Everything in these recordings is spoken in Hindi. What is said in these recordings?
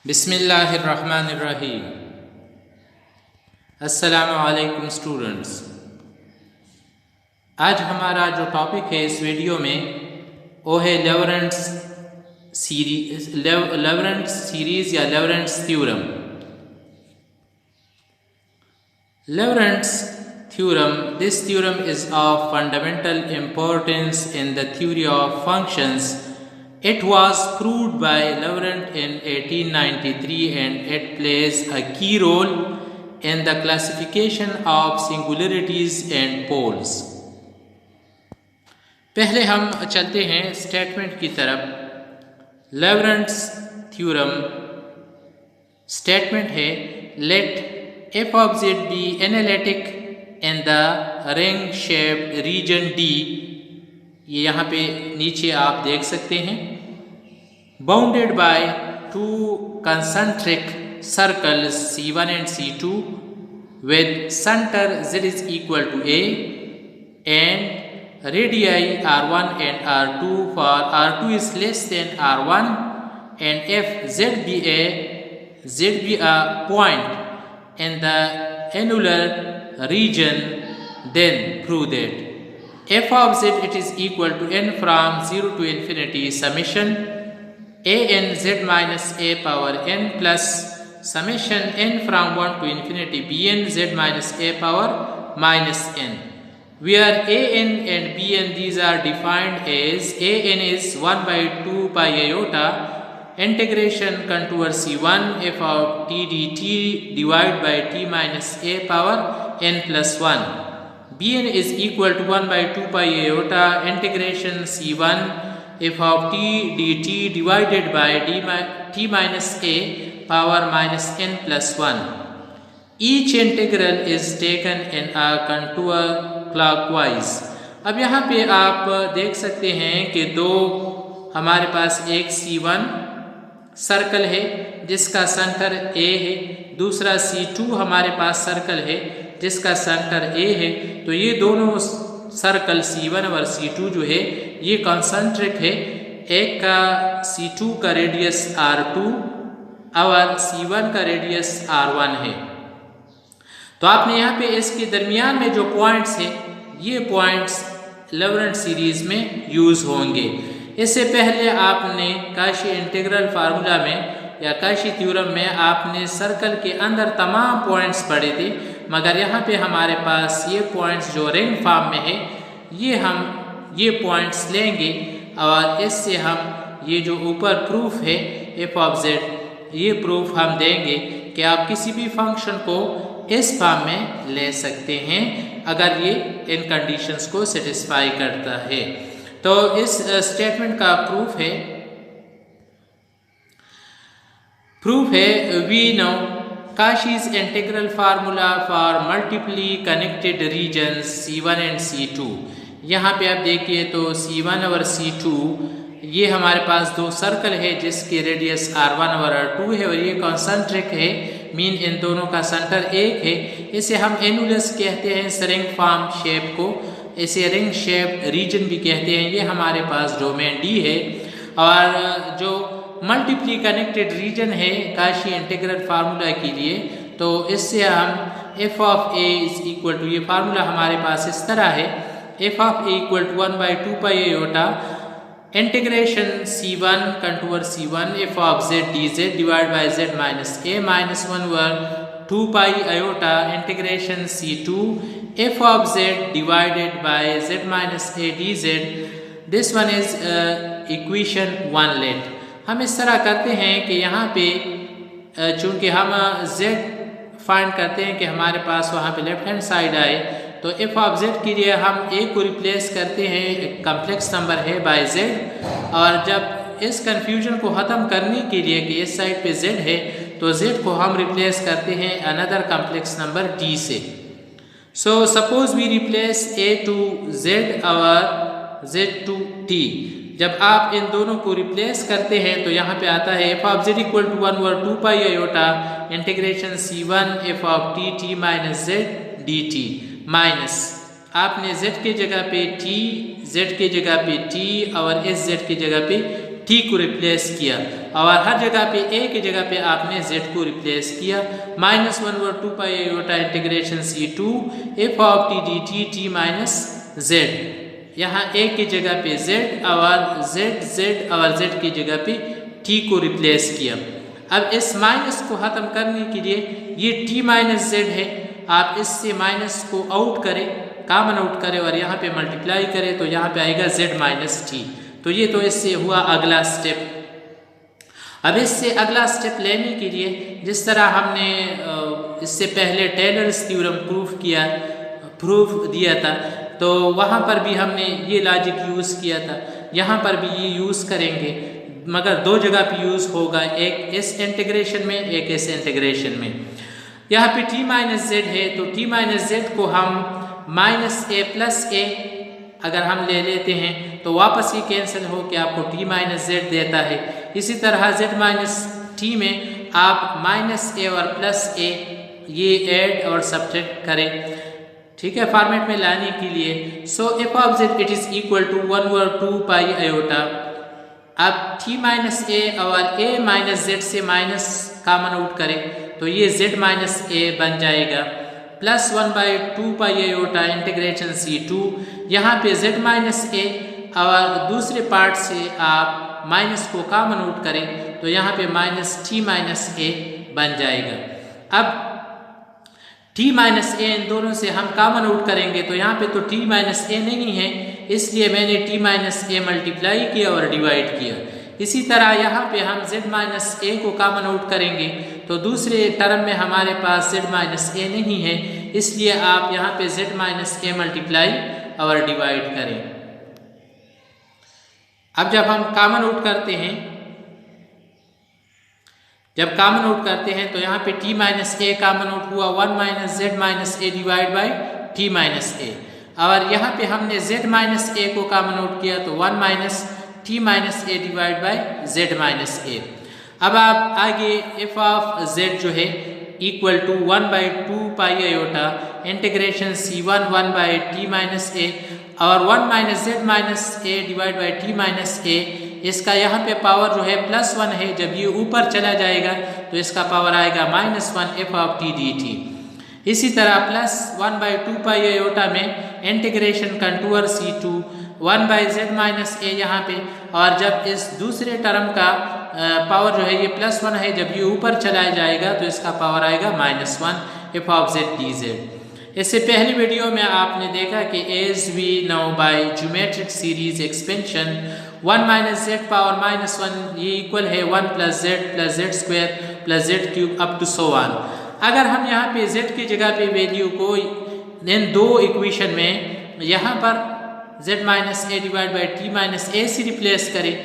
बिस्मिल्लाहिर्रहमानिर्रहीम। अस्सलामु अलैकुम स्टूडेंट्स। आज हमारा जो टॉपिक है इस वीडियो में वो है लेवरेंट्स सीरीज़ या लेवरेंट्स theorem. Leverent's theorem. This theorem is of fundamental importance in the theory of functions. It was proved by Leverent in 1893 and it plays a key role in the classification of singularities and poles. पहले हम चलते हैं स्टेटमेंट की तरफ। Leverent's theorem स्टेटमेंट है let f of z be analytic in the ring shaped region D। ये यहाँ पे नीचे आप देख सकते हैं। Bounded by two concentric circles C1 and C2 with center z is equal to A and radii R1 and R2 for R2 is less than R1 and if z be a point in the annular region, then prove that f of z it is equal to n from 0 to infinity summation a n z minus a power n plus summation n from 1 to infinity b n z minus a power minus n, where a n and b n these are defined as a n is 1 by 2 pi iota integration contour C1 f of t dt divided by t minus a power n plus 1. Bn is equal to 1 by 2 pi iota integration C1 f of t dt divided by t minus a power minus n plus 1. Each integral is taken in a contour clockwise. अब यहाँ पे आप देख सकते हैं कि दो हमारे पास एक C1 सर्कल है जिसका सेंटर A है, दूसरा C2 हमारे पास सर्कल है जिसका सेंटर A है। तो ये दोनों सर्कल C1 और C2 जो है ये कॉन्सेंट्रिक है। एक का C2 का रेडियस R2 और C1 का रेडियस R1 है। तो आपने यहाँ पे इसके दरमियान में जो पॉइंट्स है ये पॉइंट्स लेवरेंट सीरीज में यूज होंगे। इससे पहले आपने काशी इंटीग्रल फार्मूला में या काशी थ्योरम में आपने सर्कल के अंदर तमाम पॉइंट्स पढ़े थे, मगर यहाँ पे हमारे पास ये पॉइंट्स जो रिंग फॉर्म में है ये हम ये पॉइंट्स लेंगे और इससे हम ये जो ऊपर प्रूफ है f ऑफ z ये प्रूफ हम देंगे कि आप किसी भी फंक्शन को इस फॉर्म में ले सकते हैं अगर ये इन कंडीशंस को सेटिस्फाई करता है। तो इस स्टेटमेंट का प्रूफ है we know Cauchy's integral formula for multiply connected regions C1 and C2। यहाँ पे आप देखिए तो C1 और C2 ये हमारे पास दो सर्कल है जिसके रेडियस R1 और R2 है और ये कॉन्सेंट्रिक है, मीन इन दोनों का सेंटर एक है। इसे हम एनुलस कहते हैं इस रिंग फॉर्म शेप को, इसे रिंग शेप रीजन भी कहते हैं। ये हमारे पास डोमेन D है और जो मल्टीपली कनेक्टेड रीजन है काशी इंटीग्रल फार्मूला के लिए, तो इससे हम f of a is equal to, ये फार्मूला हमारे पास इस तरह है, f of a equal to 1 by 2 pi iota integration C1 contour C1 f of z dz divide by z minus a minus 1 over 2 pi iota integration C2 f of z divided by z minus a dz. This one is equation 1 let. हम इस तरह करते हैं कि यहाँ पे चूँकि हम z फाइंड करते हैं कि हमारे पास वहाँ पे लेफ्ट हैंड साइड आए, तो f ऑफ z के लिए हम a को रिप्लेस करते हैं, एक कम्प्लेक्स नंबर है बाय z, और जब इस कन्फ्यूजन को ख़त्म करने के लिए कि इस साइड पे z है तो z को हम रिप्लेस करते हैं अनदर कम्प्लेक्स नंबर d से। So suppose we replace a to z और z to t। जब आप इन दोनों को रिप्लेस करते हैं तो यहाँ पे आता है f of z equal to 1 over 2 pi iota integration C1 f of t minus z dt minus आपने z के जगह पे t, z के जगह पे t और इस z की जगह पे t को रिप्लेस किया और हर जगह पे a की जगह पे आपने z को रिप्लेस किया। -1/2 pi iota integration c2 f of t dt t minus z। यहाँ a की जगह पे z और z की जगह पे t को रिप्लेस किया। अब इस माइनस को ख़त्म करने के लिए ये t माइनस z है, आप इससे माइनस को आउट करें, कॉमन आउट करें और यहाँ पे मल्टीप्लाई करें तो यहाँ पे आएगा z माइनस t। तो ये तो इससे हुआ अगला स्टेप। अब इससे अगला स्टेप लेने के लिए जिस तरह हमने इससे पहले टेलर्स थ्योरम प्रूफ दिया था, तो वहाँ पर भी हमने ये लॉजिक यूज़ किया था, यहाँ पर भी ये यूज़ करेंगे, मगर दो जगह पे यूज़ होगा, एक इस इंटीग्रेशन में, एक इस इंटीग्रेशन में। यहाँ पे t माइनस z है तो t माइनस z को हम माइनस a प्लस a अगर हम ले लेते हैं तो वापस ये कैंसिल हो के आपको t माइनस z देता है। इसी तरह z माइनस t में आप माइनस a और प्लस a ये ऐड और सब्ट्रैक्ट करें, ठीक है, फॉर्मेट में लाने के लिए। So f of z it is equal to 1/2 pi iota. अब t माइनस a और a माइनस z से माइनस कॉमन आउट करें तो ये z माइनस a बन जाएगा, plus 1/2 pi iota integration c2। यहाँ पे z माइनस a और दूसरे पार्ट से आप माइनस को कॉमन आउट करें तो यहाँ पे माइनस t माइनस a बन जाएगा। अब t माइनस a इन दोनों से हम कॉमन आउट करेंगे तो यहाँ पे तो t माइनस a नहीं है, इसलिए मैंने t माइनस a मल्टीप्लाई किया और डिवाइड किया। इसी तरह यहाँ पे हम z माइनस a को कॉमन आउट करेंगे तो दूसरे टर्म में हमारे पास z माइनस a नहीं है, इसलिए आप यहाँ पे z माइनस a मल्टीप्लाई और डिवाइड करें। अब जब हम कॉमन आउट करते हैं, जब कॉमन आउट करते हैं तो यहाँ पे t minus a common out हुआ 1 minus z minus a divide by t minus a, और यहाँ पे हमने z माइनस a को कॉमन आउट किया तो 1 minus t minus a divide by z minus a। अब आप आगे f ऑफ z जो है equal to 1/2 pi iota integration c1 1 by t minus a और 1 minus z minus a divide by t minus a। इसका यहाँ पे पावर जो है +1 है, जब ये ऊपर चला जाएगा तो इसका पावर आएगा -1 f ऑफ t dt। इसी तरह प्लस 1/2 पाई आयोटा में integration contour c2 1 by z minus a यहाँ पे, और जब इस दूसरे टर्म का पावर जो है ये +1 है, जब ये ऊपर चला जाएगा तो इसका पावर आएगा -1 f ऑफ z dz। इससे पहले वीडियो में आपने देखा कि as we know by geometric series expansion 1 minus z power -1 ये इक्वल है 1 plus z square plus z cube up to so on. अगर हम यहाँ पे z की जगह पे वैल्यू को इन दो इक्वेशन में यहाँ पर z minus a divide by t minus a से रिप्लेस करें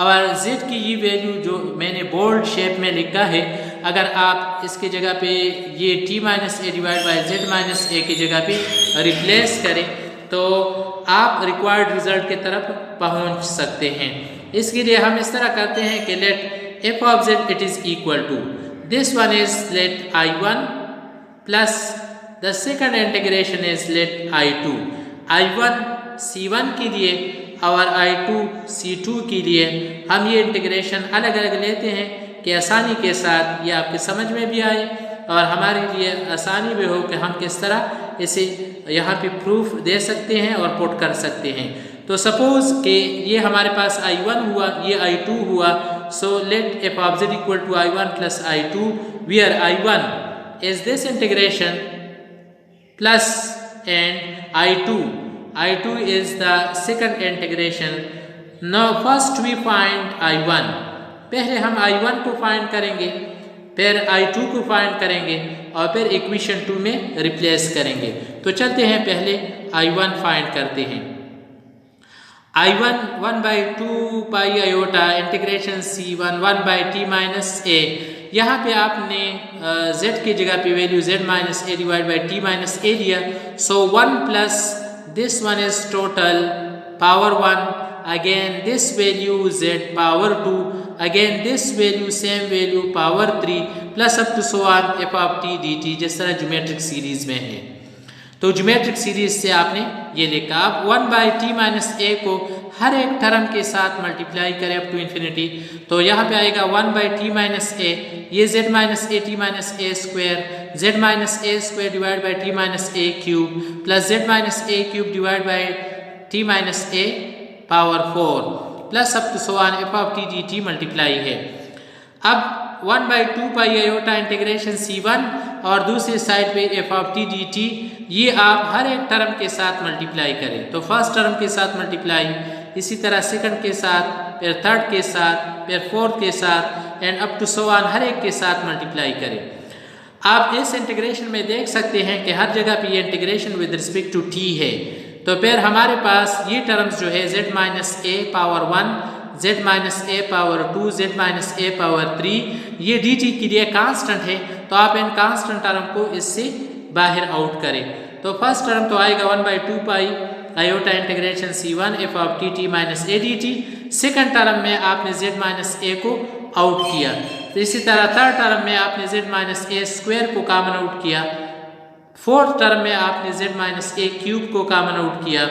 और z की ये वैल्यू जो मैंने बोल्ड शेप में लिखा है, अगर आप इसके जगह पे ये t minus a divide by z minus a की जगह पे रिप्लेस करें तो आप रिक्वायर्ड रिजल्ट की तरफ पहुंच सकते हैं। इसके लिए हम इस तरह करते हैं कि let f of z it is equal to this one is let I1 plus the second integration is let I2। I1 C1 के लिए और I2 C2 के लिए हम ये इंटीग्रेशन अलग अलग लेते हैं कि आसानी के साथ ये आपके समझ में भी आए और हमारे लिए आसानी भी हो कि हम किस तरह इसे यहाँ पे प्रूफ दे सकते हैं और पुट कर सकते हैं। तो सपोज कि ये हमारे पास I1 हुआ, ये I2 हुआ, so let f of z equal to I1 plus I2 where I1 is this integration plus and I2 is the second integration. Now first we find I1. पहले हम I1 को फाइंड करेंगे, फिर I2 को फाइंड करेंगे और फिर इक्वेशन 2 में रिप्लेस करेंगे। तो चलते हैं पहले I1 फाइंड करते हैं। I1 1/2 pi iota integration C1 1 by t minus a। यहाँ पे आपने z की जगह पे value z minus a divide by t minus a लिया, सो 1 plus this one is total power 1, again this value z power 2, again this value same value power 3 plus up to so on f of t dt, जिस तरह ज्योमेट्रिक सीरीज में है। तो ज्योमेट्रिक सीरीज से आपने ये लिखा। आप 1 बाई t माइनस a को हर एक टर्म के साथ मल्टीप्लाई करें अप टू इन्फिनिटी, तो यहाँ पे आएगा 1 बाई टी माइनस ए, ये z minus a t minus a square, z minus a square divide by t minus a cube plus z minus a cube divide by t minus A power 4 plus up to so on f of T D t multiply है। अब 1 by 2 pi iota integration C1 और दूसरी साइड पे F of T D T, ये आप हर एक टर्म के साथ मल्टीप्लाई करें। तो फर्स्ट टर्म के साथ मल्टीप्लाई, इसी तरह सेकंड के साथ, फिर थर्ड के साथ, फिर फोर्थ के साथ and up to so on हर एक के साथ मल्टीप्लाई करें। आप इस इंटीग्रेशन में देख सकते हैं कि हर जगह पे ये integration with respect to t है। तो फिर हमारे पास ये टर्म्स जो है z माइनस ए पावर 1, z माइनस ए पावर 2, z माइनस ए पावर 3, ये dt के लिए कांस्टेंट है। तो आप इन कांस्टेंट टर्म को इससे बाहर आउट करें। तो फर्स्ट टर्म तो आएगा 1 by 2 pi iota integration C1 F of T T minus A D T. Second term में आपने z माइनस ए को आउट किया। तो इसी तरह थर्ड टर्म में आपने z माइनस ए स्क्वायर को कॉमन आउट किया। फोर्थ टर्म में आपने z माइनस ए क्यूब को कॉमन आउट किया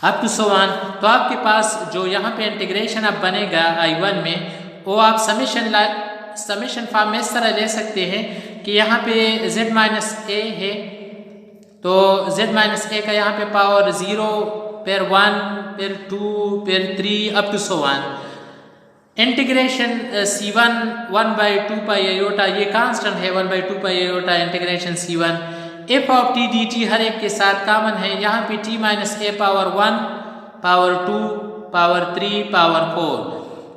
अप टू सो ऑन। तो आपके पास जो यहाँ पे इंटीग्रेशन अब बनेगा I1 में, वो आप समेशन फॉर्म में इस तरह ले सकते हैं कि यहाँ पे z माइनस ए है, तो z माइनस ए का यहाँ पे पावर 0, फिर 1, फिर 2, फिर 3 up to so on. Integration C1 1 by 2 pi iota, ये कांस्टेंट है 1 by 2 pi iota integration C1 F of T D T हर एक के साथ कॉमन है। यहाँ पे t माइनस ए पावर 1, पावर 2, पावर 3, पावर 4।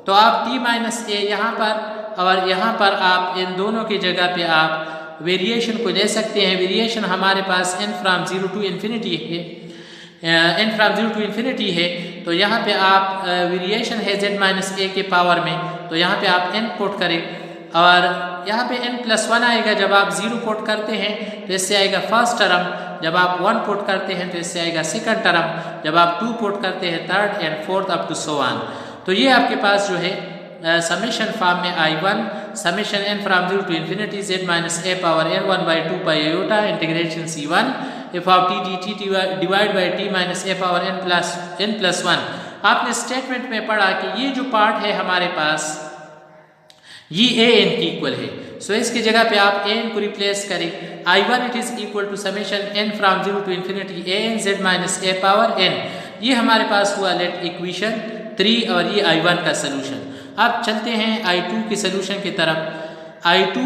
तो आप t माइनस ए यहाँ पर और यहाँ पर आप इन दोनों की जगह पे आप वेरिएशन को ले सकते हैं। वेरिएशन हमारे पास n फ्रॉम 0 टू इन्फिनिटी है, n फ्रॉम 0 टू इन्फिनिटी है। तो यहाँ पे आप वेरिएशन है z माइनस ए के पावर में, तो यहाँ पे आप n पुट करें और यहाँ पे n प्लस 1 आएगा। जब आप 0 पुट करते हैं तो इससे आएगा फर्स्ट टर्म, जब आप 1 पुट करते हैं तो इससे आएगा सेकंड टर्म, जब आप 2 पुट करते हैं third and fourth up to so on. तो ये आपके पास जो है समेशन फॉर्म में I1 summation n from 0 to infinity z minus A power n 1 by 2 pi iota integration C1 F of T D t divide by t minus A power n plus 1। आपने स्टेटमेंट में पढ़ा कि ये जो पार्ट है हमारे पास ये an की इक्वल है। सो इसकी जगह पे आप an को रिप्लेस करें। I1 it is equal to summation n from 0 to infinity an z minus A power n। ये हमारे पास हुआ लेट इक्वेशन 3 और ये I1 का सलूशन। अब चलते हैं I2 के सलूशन की तरफ। I2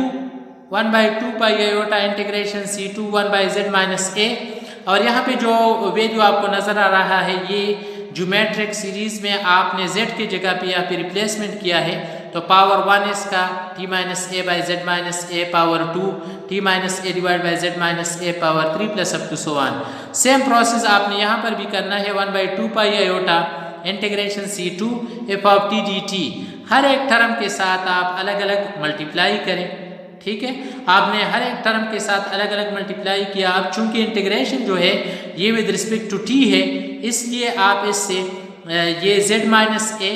1 by 2 pi iota integration C2 1 by z minus A, और यहाँ पे जो वैल्यू आपको नजर आ रहा है ये ज्योमेट्रिक सीरीज में आपने z की जगह पे यहाँ पे रिप्लेसमेंट किया है। तो पावर 1 इसका t minus A by z minus A power 2, t minus A divide by z minus A power 3 plus up to so on. Same process आपने यहाँ पर भी करना है। 1 by 2 pi iota integration C2 F of T D T, हर एक टर्म के साथ आप अलग अलग मल्टीप्लाई करें। ठीक है, आपने हर एक टर्म के साथ अलग अलग मल्टीप्लाई किया। अब चूंकि इंटीग्रेशन जो है ये विद रिस्पेक्ट टू t है, इसलिए आप इससे ये z माइनस ए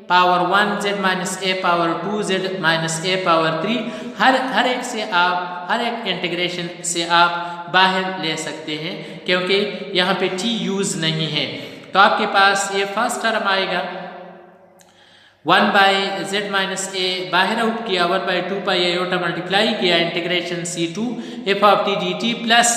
पावर 1, z माइनस ए पावर 2, z माइनस ए पावर 3 हर एक से आप हर एक इंटीग्रेशन से आप बाहर ले सकते हैं, क्योंकि यहाँ पे t यूज नहीं है। तो आपके पास ये फर्स्ट टर्म आएगा 1 बाई z माइनस ए बाहर आउट किया, 1 बाई 2 पाई आयोटा मल्टीप्लाई किया integration C2 F of T D T plus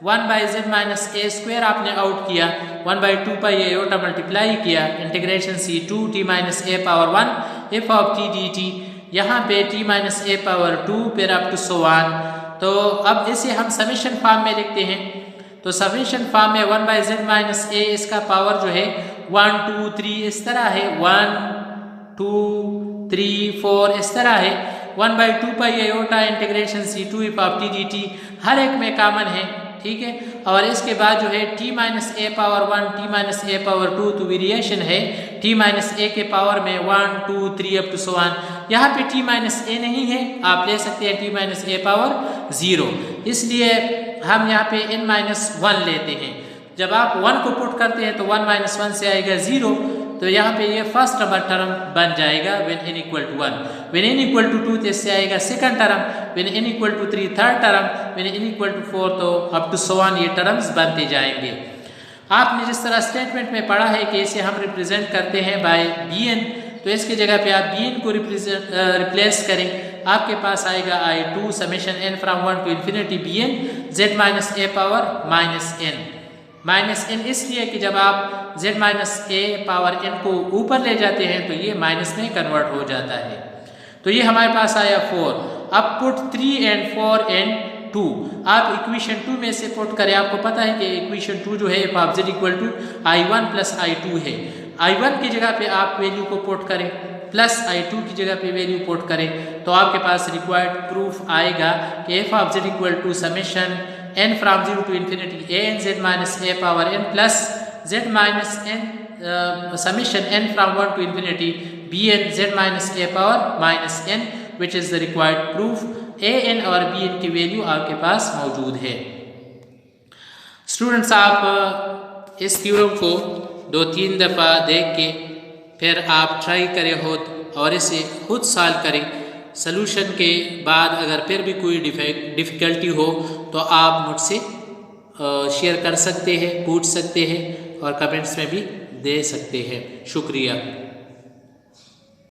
1 by z minus a square आपने आउट किया, 1 बाई 2 पाई आयोटा मल्टीप्लाई किया integration C2 t minus A power 1 F of T D T, यहाँ पे t माइनस ए पावर 2 फिर अप टू सो ऑन। तो अब इसे हम समेशन फॉर्म में लिखते हैं। तो समेशन फॉर्म में 1 बाई z माइनस ए इसका पावर जो है 1 2 3 इस तरह है, 1 2 3 4 इस तरह है। 1 by 2 pi iota integration C2 F of T D T हर एक में कॉमन है। ठीक है, और इसके बाद जो है t माइनस ए पावर 1, t माइनस ए पावर 2, तो वेरिएशन है t माइनस ए के पावर में 1 2 3 अप टू सो ऑन। यहाँ पे t माइनस ए नहीं है, आप ले सकते हैं t माइनस ए पावर 0, इसलिए हम यहाँ पे n माइनस 1 लेते हैं। जब आप 1 को पुट करते हैं तो 1 माइनस 1 से आएगा 0, तो यहाँ पे ये फर्स्ट नंबर टर्म बन जाएगा when n equal to 1, when n equal to 2 तो इससे आएगा second term, when n equal to 3 third term, when n equal to 4 तो अप टू सो ऑन ये टर्म्स बनते जाएंगे। आपने जिस तरह स्टेटमेंट में पढ़ा है कि इसे हम रिप्रेजेंट करते हैं बाय bn, तो इसकी जगह पे आप bn को रिप्लेस करें, आपके पास आएगा I2 summation n from 1 to infinity bn z minus a power minus n। Minus n इसलिए कि जब आप z minus a power n को ऊपर ले जाते हैं तो ये माइनस में कन्वर्ट हो जाता है। तो ये हमारे पास आया 4। अब पुट 3 and 4 and 2, आप इक्वेशन 2 में से पुट करें। आपको पता है कि इक्वेशन 2 जो है f of z equal to I1 plus I2 है। I1 की जगह पे आप वैल्यू को पुट करें प्लस I2 की जगह पे वैल्यू पुट करें, तो आपके पास रिक्वायर्ड प्रूफ आएगा कि f of z equal to summation n from 0 to infinity a n z minus a power n plus z minus n summation n from 1 to infinity b n z minus a power minus n, which is the required proof. a n और b n की वैल्यू आपके पास मौजूद है। स्टूडेंट्स, आप इस थ्योरम को 2-3 दफ़ा देख के फिर आप ट्राई करें खुद और इसे खुद सॉल्व करें। सलूशन के बाद अगर फिर भी कोई डिफ़िकल्टी हो तो आप मुझसे शेयर कर सकते हैं, पूछ सकते हैं और कमेंट्स में भी दे सकते हैं। शुक्रिया।